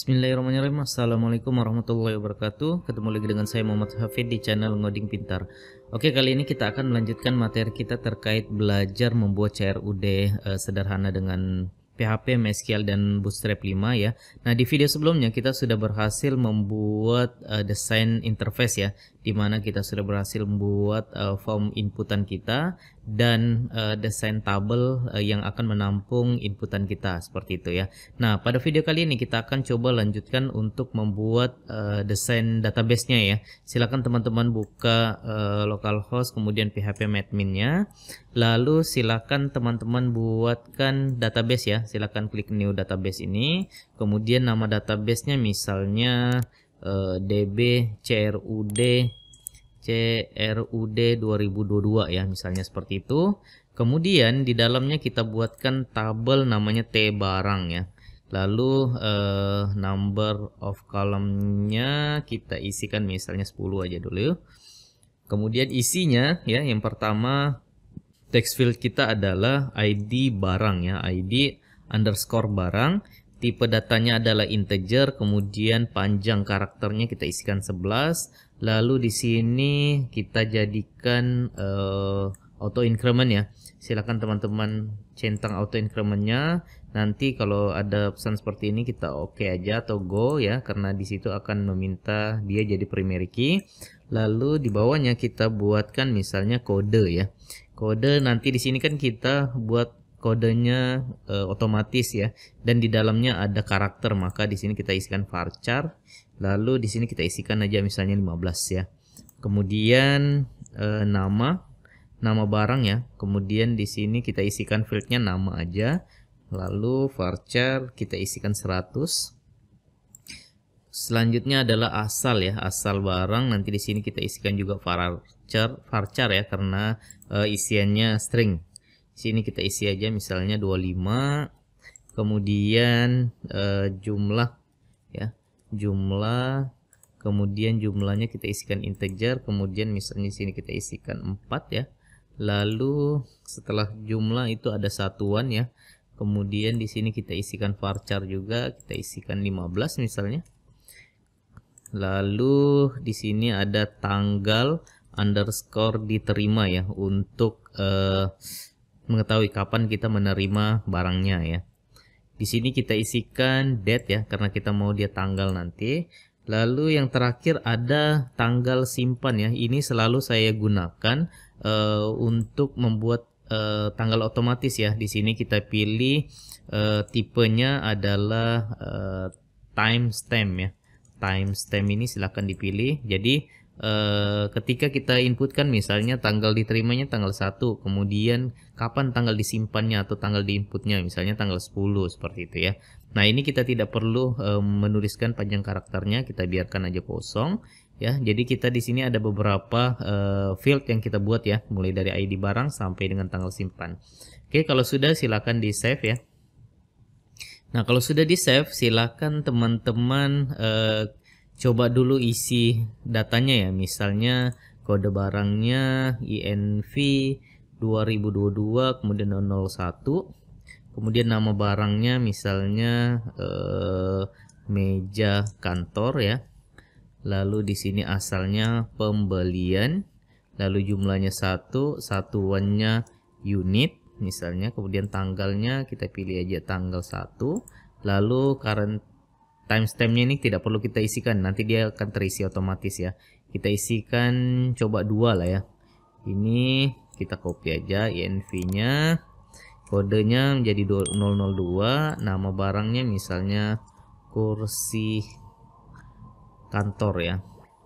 Bismillahirrahmanirrahim. Assalamualaikum warahmatullahi wabarakatuh. Ketemu lagi dengan saya Muhammad Hafid di channel Ngoding Pintar. Oke, kali ini kita akan melanjutkan materi kita terkait belajar membuat CRUD sederhana dengan PHP, MySQL, dan Bootstrap 5 ya. Nah, di video sebelumnya kita sudah berhasil membuat desain interface ya, dimana kita sudah berhasil membuat form inputan kita dan desain tabel yang akan menampung inputan kita seperti itu ya. Nah, pada video kali ini kita akan coba lanjutkan untuk membuat desain database-nya ya. Silakan teman-teman buka localhost kemudian PHP admin-nya. Lalu silakan teman-teman buatkan database ya. Silakan klik new database ini. Kemudian nama database-nya misalnya DB CRUD 2022 ya, misalnya seperti itu. Kemudian di dalamnya kita buatkan tabel namanya T barang ya. Lalu number of column-nya kita isikan misalnya 10 aja dulu. Kemudian isinya ya, yang pertama text field kita adalah ID barang ya, ID underscore barang. Tipe datanya adalah integer, kemudian panjang karakternya kita isikan 11. Lalu di sini kita jadikan auto increment ya. Silakan teman-teman centang auto incrementnya. Nanti kalau ada pesan seperti ini kita oke aja atau go ya, karena di situ akan meminta dia jadi primary key. Lalu di bawahnya kita buatkan misalnya kode ya. Kode nanti di sini kan kita buat kodenya otomatis ya, dan di dalamnya ada karakter, maka di sini kita isikan varchar. Lalu di sini kita isikan aja misalnya 15 ya. Kemudian nama barang ya. Kemudian di sini kita isikan fieldnya nama aja. Lalu varchar kita isikan 100. Selanjutnya adalah asal ya, asal barang. Nanti di sini kita isikan juga varchar ya, karena isiannya string. Di sini kita isi aja misalnya 25. Kemudian jumlah ya, jumlah. Kemudian jumlahnya kita isikan integer. Kemudian misalnya di sini kita isikan 4 ya. Lalu setelah jumlah itu ada satuan ya. Kemudian di sini kita isikan varchar juga, kita isikan 15 misalnya. Lalu di sini ada tanggal underscore diterima ya, untuk mengetahui kapan kita menerima barangnya ya. Di sini kita isikan date ya, karena kita mau dia tanggal nanti. Lalu yang terakhir ada tanggal simpan ya. Ini selalu saya gunakan untuk membuat tanggal otomatis ya. Di sini kita pilih tipenya adalah timestamp ya. Timestamp ini silahkan dipilih. Jadi ketika kita inputkan misalnya tanggal diterimanya tanggal 1, kemudian kapan tanggal disimpannya atau tanggal diinputnya misalnya tanggal 10 seperti itu ya. Nah, ini kita tidak perlu menuliskan panjang karakternya, kita biarkan aja kosong ya. Jadi kita di sini ada beberapa field yang kita buat ya, mulai dari ID barang sampai dengan tanggal simpan. Oke, kalau sudah silakan di save ya. Nah, kalau sudah di save silakan teman-teman coba dulu isi datanya ya, misalnya kode barangnya INV 2022 kemudian 01, kemudian nama barangnya misalnya meja kantor ya. Lalu di sini asalnya pembelian, lalu jumlahnya 1, satuannya unit misalnya, kemudian tanggalnya kita pilih aja tanggal 1. Lalu current timestampnya ini tidak perlu kita isikan, nanti dia akan terisi otomatis ya. Kita isikan coba 2 lah ya. Ini kita copy aja INV-nya, kodenya menjadi 002, nama barangnya misalnya kursi kantor ya,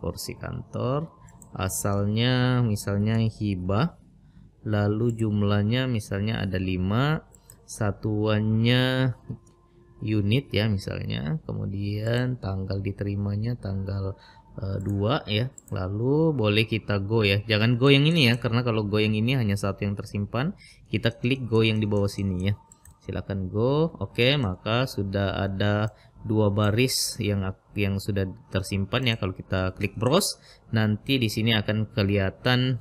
kursi kantor. Asalnya misalnya hibah, lalu jumlahnya misalnya ada 5, satuannya unit ya misalnya, kemudian tanggal diterimanya tanggal 2 ya. Lalu boleh kita go ya, jangan go yang ini ya, karena kalau go yang ini hanya satu yang tersimpan. Kita klik go yang di bawah sini ya, silakan go. Oke, maka sudah ada 2 baris yang sudah tersimpan ya. Kalau kita klik browse, nanti di sini akan kelihatan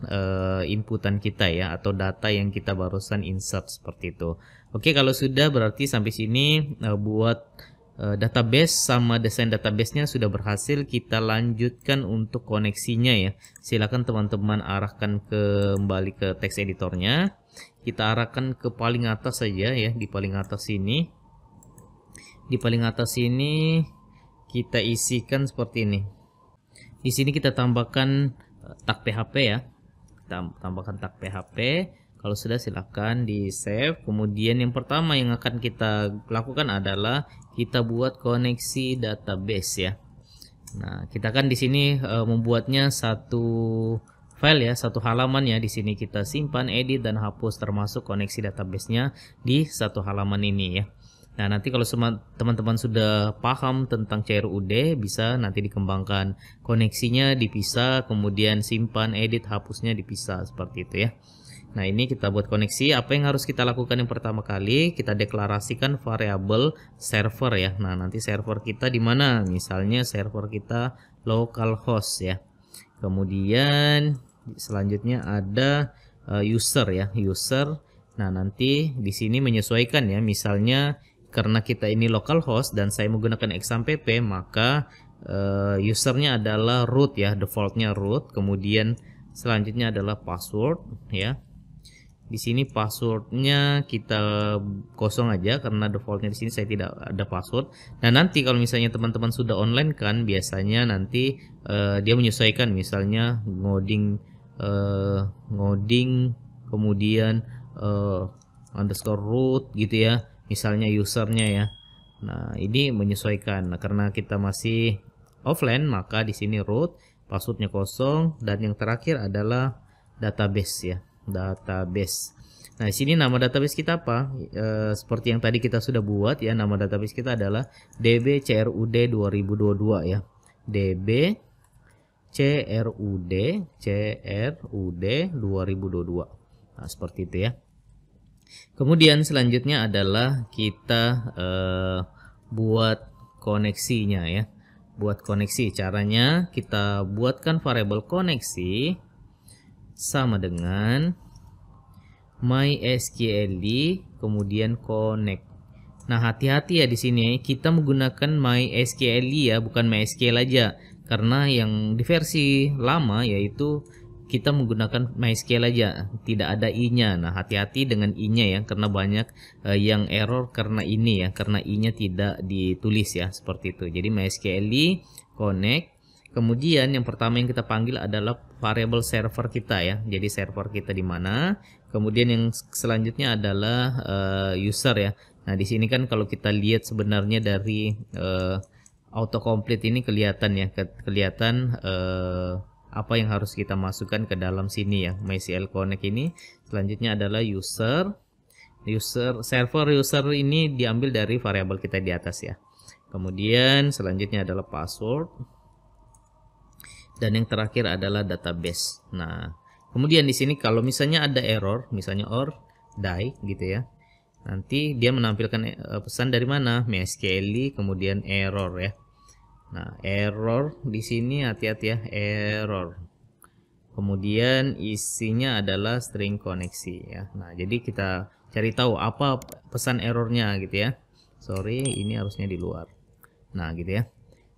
inputan kita ya, atau data yang kita barusan insert seperti itu. Oke, kalau sudah berarti sampai sini buat database sama desain databasenya sudah berhasil, kita lanjutkan untuk koneksinya ya. Silakan teman-teman arahkan kembali ke text editornya. Kita arahkan ke paling atas saja ya, di paling atas sini. Di paling atas sini kita isikan seperti ini. Di sini kita tambahkan tag PHP ya. Kita tambahkan tag PHP. Kalau sudah silakan di save. Kemudian yang pertama yang akan kita lakukan adalah kita buat koneksi database ya. Nah, kita kan di sini membuatnya satu file ya, satu halaman ya. Di sini kita simpan, edit dan hapus termasuk koneksi database-nya di satu halaman ini ya. Nah, nanti kalau teman-teman sudah paham tentang CRUD, bisa nanti dikembangkan koneksinya dipisah, kemudian simpan, edit, hapusnya dipisah seperti itu ya. Nah, ini kita buat koneksi. Apa yang harus kita lakukan yang pertama kali? Kita deklarasikan variabel server ya. Nah, nanti server kita di mana? Misalnya server kita localhost ya. Kemudian selanjutnya ada user ya, user. Nah, nanti di sini menyesuaikan ya. Misalnya karena kita ini localhost dan saya menggunakan XAMPP, maka usernya adalah root ya, defaultnya root. Kemudian selanjutnya adalah password ya. Di sini passwordnya kita kosong aja karena defaultnya di sini saya tidak ada password. Nah, nanti kalau misalnya teman-teman sudah online kan, biasanya nanti dia menyesuaikan, misalnya ngoding kemudian underscore root gitu ya, misalnya usernya ya. Nah, ini menyesuaikan. Nah, karena kita masih offline, maka di sini root, passwordnya kosong, dan yang terakhir adalah database ya, database. Nah, di sini nama database kita apa? Seperti yang tadi kita sudah buat ya, nama database kita adalah DB CRUD 2022 ya. DB CRUD 2022. Nah, seperti itu ya. Kemudian selanjutnya adalah kita buat koneksinya ya. Buat koneksi, caranya kita buatkan variabel koneksi sama dengan mysql kemudian connect. Nah, hati-hati ya di sini kita menggunakan mysql ya, bukan mysql aja. Karena yang di versi lama yaitu kita menggunakan mysql aja, tidak ada i-nya. Nah, hati-hati dengan i-nya ya, karena banyak yang error karena ini ya, karena i-nya tidak ditulis ya, seperti itu. Jadi mysql connect. Kemudian yang pertama yang kita panggil adalah variabel server kita ya. Jadi server kita di mana? Kemudian yang selanjutnya adalah user ya. Nah, di sini kan kalau kita lihat sebenarnya dari autocomplete ini kelihatan ya, kelihatan apa yang harus kita masukkan ke dalam sini ya, mysql connect ini. Selanjutnya adalah user server user ini diambil dari variabel kita di atas ya. Kemudian selanjutnya adalah password. Dan yang terakhir adalah database. Nah, kemudian di sini kalau misalnya ada error, misalnya or die gitu ya, nanti dia menampilkan pesan dari mana? mysql kemudian error ya. Nah, error di sini hati-hati ya, error. Kemudian isinya adalah string koneksi ya. Nah, jadi kita cari tahu apa pesan errornya gitu ya. Sorry, ini harusnya di luar. Nah, gitu ya.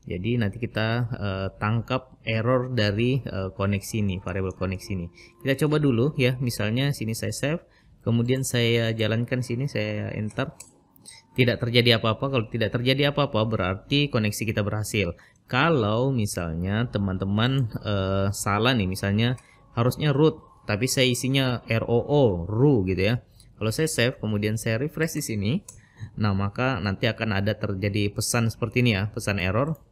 Jadi nanti kita tangkap error dari koneksi ini, variabel koneksi ini. Kita coba dulu ya, misalnya sini saya save, kemudian saya jalankan sini, saya enter. Tidak terjadi apa-apa. Kalau tidak terjadi apa-apa berarti koneksi kita berhasil. Kalau misalnya teman-teman salah nih, misalnya harusnya root, tapi saya isinya ROO gitu ya. Kalau saya save, kemudian saya refresh di sini, nah maka nanti akan ada terjadi pesan seperti ini ya, pesan error.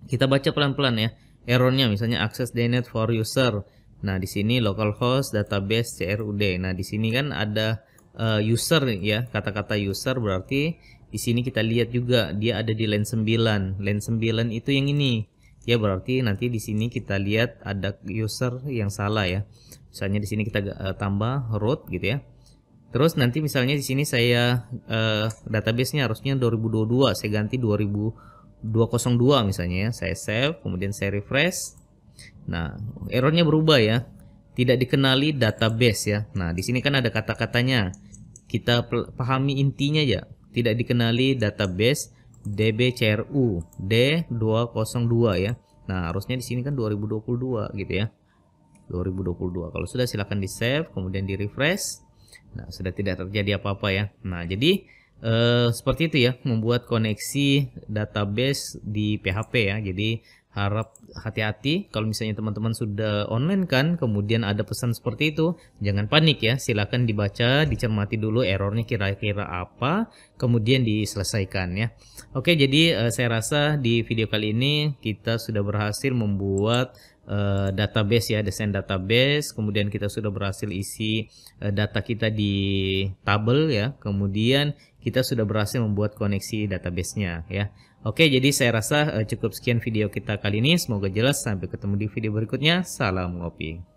Kita baca pelan-pelan ya. Errornya misalnya access denied for user. Nah, di sini localhost database CRUD. Nah, di sini kan ada user ya, kata-kata user, berarti di sini kita lihat juga dia ada di line 9. Line 9 itu yang ini. Ya, berarti nanti di sini kita lihat ada user yang salah ya. Misalnya di sini kita tambah root gitu ya. Terus nanti misalnya di sini saya database-nya harusnya 2022, saya ganti 202 misalnya ya. Saya save, kemudian saya refresh. Nah, errornya berubah ya. Tidak dikenali database ya. Nah, di sini kan ada kata-katanya. Kita pahami intinya ya. Tidak dikenali database, DBCRU D202 ya. Nah, harusnya di sini kan 2022 gitu ya. 2022. Kalau sudah silakan di save, kemudian di refresh. Nah, sudah tidak terjadi apa-apa ya. Nah, jadi seperti itu ya, membuat koneksi database di PHP ya. Jadi harap hati-hati kalau misalnya teman-teman sudah online kan, kemudian ada pesan seperti itu, jangan panik ya. Silakan dibaca, dicermati dulu errornya kira-kira apa, kemudian diselesaikan ya. Oke, jadi saya rasa di video kali ini kita sudah berhasil membuat database ya, desain database, kemudian kita sudah berhasil isi data kita di tabel ya, kemudian kita sudah berhasil membuat koneksi database-nya ya. Oke, jadi saya rasa cukup sekian video kita kali ini, semoga jelas, sampai ketemu di video berikutnya, salam ngopi.